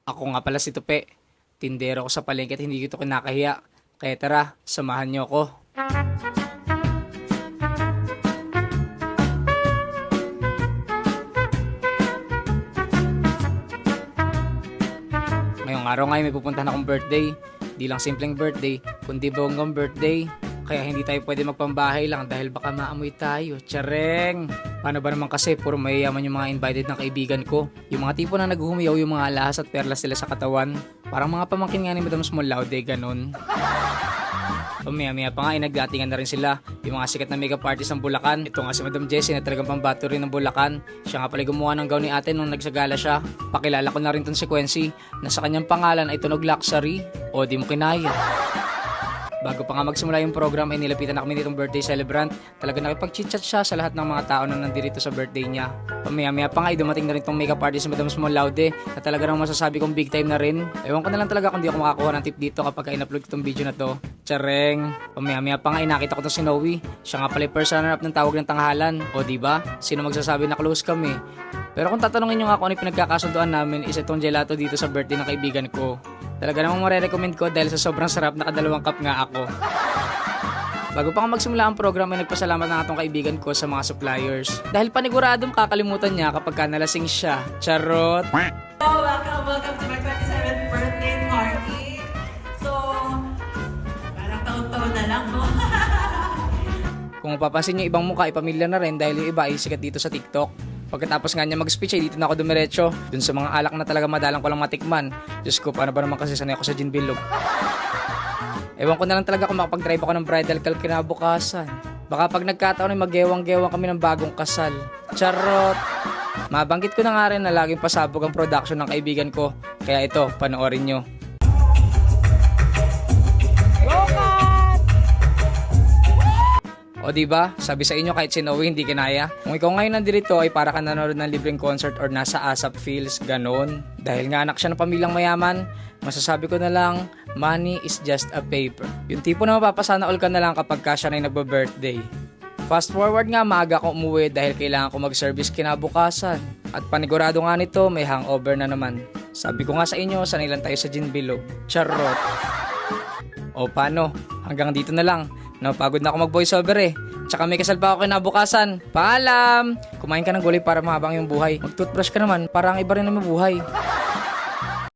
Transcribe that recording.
Ako nga pala si Tupe. Tindero ko sa palengke at hindi ko ito kinakahiya. Kaya tara, samahan niyo ako. Ngayong araw nga ay may pupuntahan akong birthday. Di lang simpleng birthday, kundi bonggang birthday. Kaya hindi tayo pwede magpambahay lang dahil baka maamoy tayo. Tsareng! Paano ba naman kasi puro mayayaman yung mga invited na kaibigan ko? Yung mga tipo na naghuhumiyaw yung mga alahas at perlas sila sa katawan. Parang mga pamangkin nga ni Madam Small Laude, ganun. Pamaya-maya pa nga ay nagdatingan na rin sila. Yung mga sikat na makeup artist ng Bulacan. Ito nga si Madam Jessie na talagang pambato rin ng Bulacan. Siya nga pala gumawa ng gown ni ate nung nagsagala siya. Pakilala ko na rin tong si Quincy na sa kanyang pangalan ay Tunog Luxury. O di mo kinaya. Bago pa nga magsimula yung program ay nilapitan na kami nitong birthday celebrant. Talaga nakipag-chit-chat siya sa lahat ng mga tao na nandito sa birthday niya. Pamaya-maya pa nga ay dumating na rin tong makeup artist ni Madam Small Laude na talaga nang masasabi kong big time na rin. Ewan ko na lang talaga kung di ako makakuha ng tip dito kapag in-upload ko tong video na to. Tsareng! Pamaya-maya pa nga ay nakita ko to si Noe. Siya nga pala yung first runner-up ng tawag ng tanghalan. O diba? Sino magsasabi na close kami? Pero kung tatanungin nyo nga kung ano yung pinagkakasunduan namin is itong gelato dito sa birthday ng kaibigan ko. Talaga namang marirecommend ko dahil sa sobrang sarap, nakadalawang cup nga ako. Bago pa nga magsimula ang program ay nagpasalamat ng atong kaibigan ko sa mga suppliers. Dahil paniguradong kakalimutan niya kapag ka nalasing siya. Charot! Hello, welcome to my 27th birthday party. So, parang taon-taon na lang, no? Kung mapapansin niyo ibang mukha ay pamilya na rin dahil yung iba ay sikat dito sa TikTok. Pagkatapos nga niya mag-speech ay dito na ako dumiretso. Dun sa mga alak na talaga madalang ko lang matikman. Diyos ko, paano ba naman kasi sanay ako sa gin bilog? Ewan ko na lang talaga kung makapag-drive ako ng bridal car kinabukasan. Baka pag nagkataon ay mag-gewang-gewang kami ng bagong kasal. Charot! Mabanggit ko na nga rin na laging pasabog ang production ng kaibigan ko. Kaya ito, panoorin nyo. O diba? Sabi sa inyo kahit si Noe hindi kinaya. Kung ikaw ngayon nandito ay para ka nanonood ng libreng concert or nasa ASAP Feels, ganon. Dahil nga anak siya ng pamilyang mayaman, masasabi ko na lang, money is just a paper. Yung tipo na mapapasana all ka na lang kapag ka siya na yung nagba-birthday. Fast forward nga, maaga akong umuwi dahil kailangan ko mag-service kinabukasan. At panigurado nga nito, may hangover na naman. Sabi ko nga sa inyo, sanay lang tayo sa gin bilog. Charot. O paano? Hanggang dito na lang. Napagod na ako mag-voiceover eh. Tsaka may kasal pa ako kinabukasan. Paalam! Kumain ka ng gulay para mahabang yung buhay. Mag-toothbrush ka naman para ang iba rin na mabuhay.